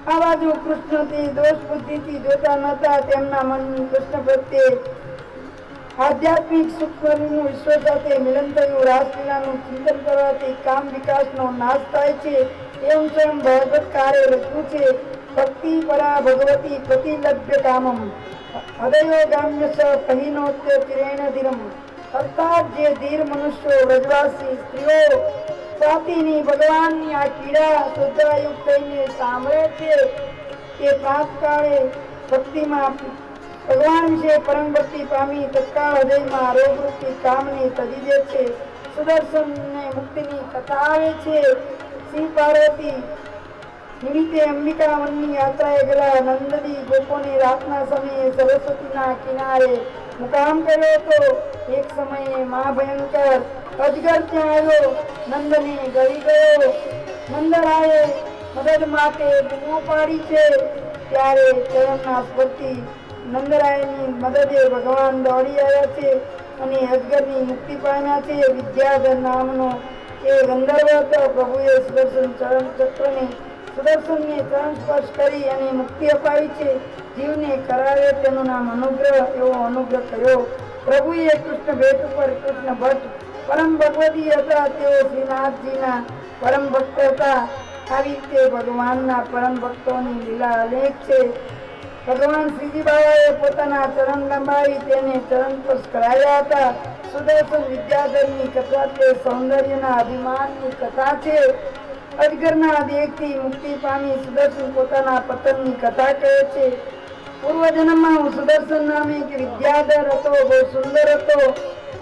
આ બાજુ કૃષ્ણથી દોષ બુદ્ધિથી જોતા નતા, તેમના મન કૃષ્ણ પ્રત્યે આધ્યાત્મિક સુખનું ઈશ્વર સાથે મિલન થયું. રાસલીલાનું ચિંતન કરવાથી કામ વિકાસનો નાશ થાય છે એમ સ્વયં ભાગવતકારે લખ્યું છે. ભક્તિ પરા ભગવતી પ્રતિલભ્ય કામમ હૃદયોગામ્ય સ પહિનોત્ય તિરેણ ધીરમ. અર્થાત જે ધીર મનુષ્યો, વ્રજવાસી સ્ત્રીઓ સ્વાતિની ભગવાનની આ કીડા શ્રદ્ધાયુક્ત થઈને સાંભળે છે તે પ્રાતકાળે ભક્તિમાં ભગવાન વિશે પરમ ભક્તિ પામી તત્કાળ હૃદયમાં રોગરૂપી કામને તજી દે છે. સુદર્શનને મુક્તિની કથા આવે છે. શ્રી પાર્વતી નિમિત્તે અંબિકા વનની યાત્રાએ ગયેલા નંદજી ગોપોને રાતના સમયે સરસ્વતીના કિનારે મુકામ કર્યો હતો. એક સમયે મહાભયંકર અજગર ત્યાં આવ્યો, નંદને ગળી ગયો. નંદરાયે મદદ માટે બૂમો પાડી છે. ત્યારે ચરણના સ્પર્શથી નંદરાયની મદદે ભગવાન દોડી આવ્યા છે અને અજગરની મુક્તિ પામ્યા છે. વિદ્યાધર નામનો એ ગંધર્વ હતો. પ્રભુએ સુદર્શન ચરણ ચક્રને સુદર્શનને ચરણ સ્પર્શ કરી અને મુક્તિ અપાવી છે. જીવને કરાવે તેનું નામ અનુગ્રહ. એવો અનુગ્રહ કર્યો પ્રભુએ કૃષ્ણ ભેટ ઉપર. કૃષ્ણ ભટ્ટ પરમ ભગવતી હતા. તેઓ શ્રીનાથજીના પરમ ભક્ત હતા. આવી રીતે ભગવાનના પરમ ભક્તોની લીલા અનેક છે. ભગવાન શ્રીજી બાબાએ પોતાના ચરણ લંબાવી તેને ચરણ સ્પર્શ કરાવ્યા હતા. સુદર્શન વિદ્યાધરની કથા તે સૌંદર્યના અભિમાનની કથા છે. અજગરના દેહથી મુક્તિ પામી સુદર્શન પોતાના પતનની કથા કહે છે. પૂર્વ જન્મમાં હું સુદર્શન નામે એક વિદ્યાધર હતો. બહુ સુંદર હતો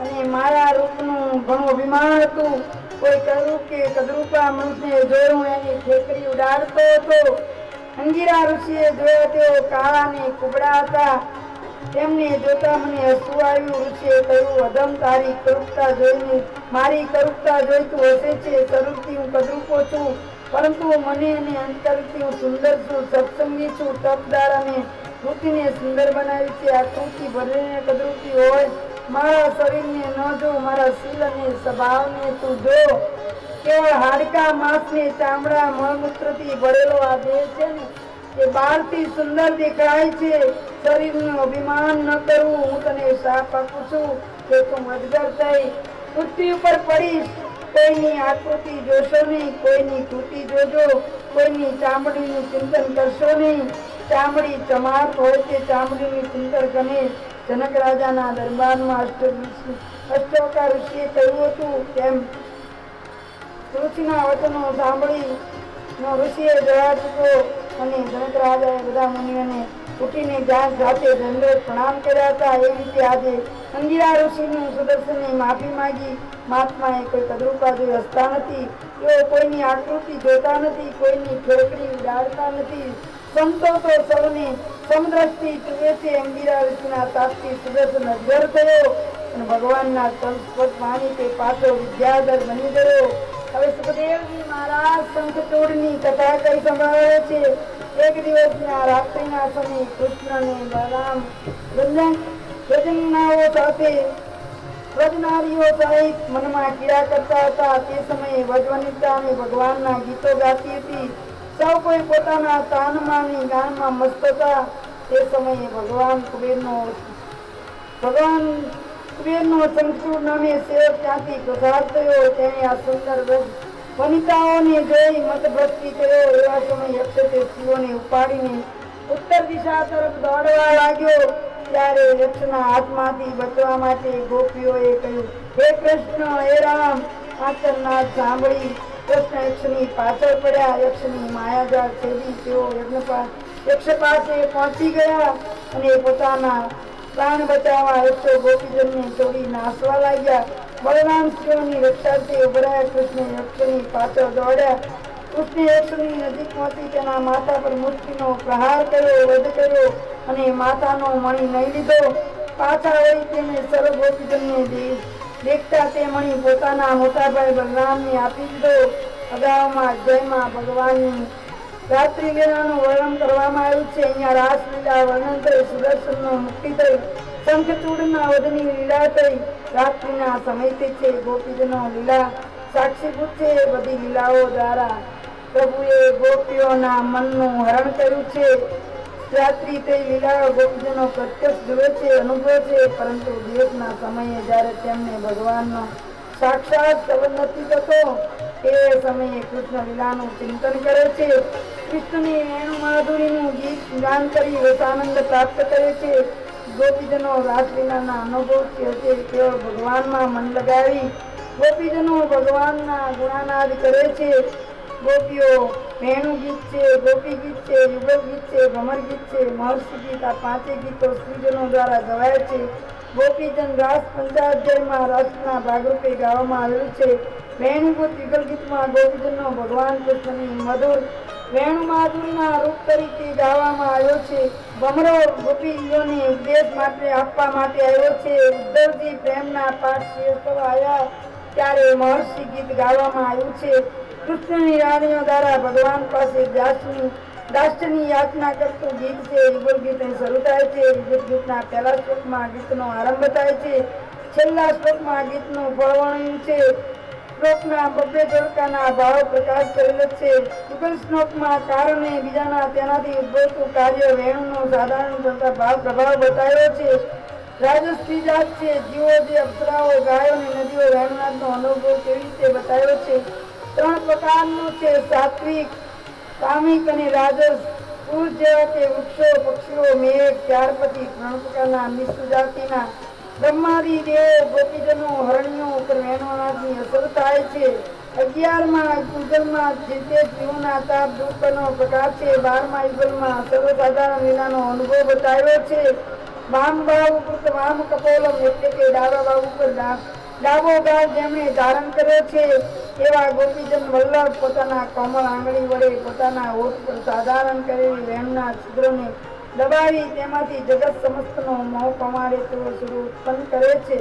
અને મારા રૂપનું ઘણું અભિમાન હતું. કોઈ કહ્યું કે કદરૂપા મનુષ્યને જોયું એની ઠેકરી ઉડાડતો હતો. અંગીરા ઋષિએ જોયા, તેઓ કાળા ને કુબડા હતા. તેમને જોતા મને હસવું આવ્યું. ઋષિએ કહ્યું, અધમ તારી કરુપતા જોઈને મારી કરુપતા જોઈ તું હસે છે. શરૂરથી હું કદરૂપો છું, પરંતુ મને અને અંતરથી હું સુંદર છું, સત્સંગી છું, તપદાર અને કૃતિને સુંદર બનાવી છે. આ કૃતિ ભરીને કદરૂપી હોય મારા શરીરને ન જો, મારા શીલ અને સ્વભાવને તું જો. કેવળ હાડકા માંસને ચામડા મળમૂત્રથી ભરેલો આ દેહ છે ને એ બહારથી સુંદર દેખાય છે. શરીરનું અભિમાન ન કરવું. હું તને શાપ આપું છું કે તું અજગર થઈ પૃથ્વી ઉપર પડીશ. કોઈની આકૃતિ જોશો નહીં, કોઈની કૃતિ જોજો, કોઈની ચામડીનું ચિંતન કરશો નહીં. ચામડી ચમાર હોય તે ચામડીની સુંદર ગમે. જનક રાજાના દરબારમાં અષ્ટોકા ઋષિએ કહ્યું હતું તેમ ઋષિના વચનો સાંભળી ઋષિએ જવાબ દીધો અને જનક રાજાએ બધા મુનિઓને ઉઠીને જાત જાતે દંડવત પ્રણામ કર્યા હતા. એ રીતે આજે અંગીરા ઋષિનું સુદર્શનની માફી માંગી. મહાત્માએ કોઈ કદરૂપા જોઈ હસતા નથી. તેઓ કોઈની આકૃતિ જોતા નથી, કોઈની ઠોકરી ઉડાડતા નથી. સંતો તો સૌને સમદ્રષ્ટિ જુએ છે. અંગીરા ઋષિના તાપથી સુદર્શન અજગર થયો અને ભગવાનના તલસ્પર્શ પાણી તે પાછો વિદ્યાધર બની ગયો. હવે સુખદેવજી મહારાજ શંખચૂડની કથા કઈ સંભળાવે છે. એક દિવસના રાત્રિના સમયે કૃષ્ણ અને બલરામ ગજનાઓ સાથે વ્રજનારીઓ સહિત મનમાં ક્રિયા કરતા હતા. તે સમયે વ્રજવનિતા અને ભગવાનના ગીતો ગાતી હતી. સૌ કોઈ પોતાના તાનમાં ગાનમાં મસ્ત હતા. તે સમયે ભગવાન કુબેરનો શંખચૂડ નામે સેવક ત્યાંથી પસાર થયો. તેણે આ સુંદર વનિતાઓને જોઈ મતભ્રષ્ટિ કર્યો. એવા સમય યક્ષ તે સ્ત્રીઓને ઉપાડીને ઉત્તર દિશા તરફ દોડવા લાગ્યો. ત્યારે યક્ષના હાથમાંથી બચવા માટે ગોપીઓએ કહ્યું, હે કૃષ્ણ, હે રામ. આચરનાથ સાંભળી કૃષ્ણ યક્ષની પાછળ પડ્યા. યક્ષની માયાજાળ છેદી તેઓ યક્ષ પાસે પહોંચી ગયા અને પોતાના પ્રાણ બચાવવા યક્ષો ગોપીજનને છોડી નાસવા લાગ્યા. બલરામ સ્ત્રીઓની રક્ષાર્થે ઉભરાયા. કૃષ્ણ યક્ષની પાછળ દોડ્યા. કૃષ્ણે યક્ષની નજીક પહોંચી તેના માથા પર મુષ્ટિનો પ્રહાર કર્યો, વધ કર્યો અને માથાનો મણી નહીં લીધો. પાછા વળી તેને સર્વ ગોપીજનને દેખતા તે મણી પોતાના મોટાભાઈ બલરામને આપી દીધો. અગાઉમાં અધ્યાયમાં ભગવાનની રાત્રિ વેળાનું વર્ણન કરવામાં આવ્યું છે. અહીંયા રાસલીલા વર્ણન થઈ, સુદર્શનનો મુક્તિ થઈ, શંખચૂડના વધની લીલા થઈ. રાત્રિના સમયથી છે. ગોપીજનો લીલા સાક્ષીભૂત છે. બધી લીલાઓ દ્વારા પ્રભુએ ગોપીઓના મનનું હરણ કર્યું છે. રાત્રિ તે લીલા ગોપીજનો પ્રત્યક્ષ જુએ છે, અનુભવે છે, પરંતુ દિવસના સમયે જ્યારે તેમને ભગવાનનો સાક્ષાત સંબંધ નથી થતો તે સમયે કૃષ્ણ લીલાનું ચિંતન કરે છે. કૃષ્ણની વેણુ માધુરીનું ગીત ગાન કરી રસાનંદ પ્રાપ્ત કરે છે. ગોપીજનો રાસલીલાના અનુભવથી હશે કેવળ ભગવાનમાં મન લગાવી ગોપીજનો ભગવાનના ગુણાનાદ કરે છે. ગોપીઓ વેણુ ગીત છે, ગોપી ગીત છે, યુગલ ગીત છે, ભમર ગીત છે, મહર્ષિ ગીત, આ પાંચે ગીતો સ્ત્રીજનો દ્વારા ગવાય છે. ગોપીજન રાસ પંચાધ્યાયમાં રાસના ભાગરૂપે ગાવામાં આવેલું છે. વેણુગીત યુગલ ગીતમાં ગોપીજનનો ભગવાન કૃષ્ણની મધુર વેણુ માધુરીના રૂપ તરીકે ગાવામાં આવ્યો છે. ભમરો ગોપીઓને ઉપદેશ માટે આપવા માટે આવ્યો છે. ઉદ્ધવજી પ્રેમના પાઠ શીર્ષક આવ્યા ત્યારે મહર્ષિ ગીત ગાવામાં આવ્યું છે. કૃષ્ણની રાણીઓ દ્વારા ભગવાન પાસે દાસ્યની યાચના કરતું ગીત છે. યુગલ ગીત શરૂ થાય છે. યુગલ ગીતના પહેલા શ્લોકમાં ગીતનો આરંભ થાય છે. છેલ્લા શ્લોકમાં ગીતનું ફળ વર્ણ્યું છે. શ્લોકના બબ્બે જોડકાના ભાવ પ્રકાશ કરેલ છે. યુગલ શ્લોકમાં કારણે બીજાના તેનાથી ઉદ્ભવતું કાર્ય વેણુનો સાધારણ કરતા ભાવ પ્રભાવ બતાવ્યો છે. રાજસ્ત્રી જાત છે. જીવો જે અપ્સરાઓ, ગાયો અને નદીઓ વેણુનાથનો અનુભવ કેવી રીતે બતાવ્યો છે. ત્રણ પ્રકારનું છે: સાત્વિક, કામિક અને રાજસ. પુરુષ જેવા કે વૃક્ષો, પક્ષીઓ, મેઘ. ત્યાર પછી ત્રણ પ્રકારના મિશ્ર જાતિના બ્રહ્માદિ દેવો, ગોપીજનો, હરણીઓ ઉપર વેણુનાથની અસર થાય છે. 11મા યુગલમાં જે તે જીવોના તાપ દૂર કરવાનો પ્રકાર છે. 12મા યુગલમાં સર્વસાધારણ લીલાનો અનુભવ બતાવ્યો છે. વામ ભાવ ઉપર વામ કપોલમ એટલે કે ડાબા ભાવ ઉપર ડાબો ભાગ જેમણે ધારણ કર્યો છે એવા ગોપીજન વલ્લભ પોતાના કોમળ આંગળી વડે પોતાના હોઠ પર સાધારણ કરેલી વેણના છિદ્રોને દબાવી તેમાંથી જગત સમસ્તનો મોહ પમાડે તેવો સ્વરૂપ ઉત્પન્ન કરે છે.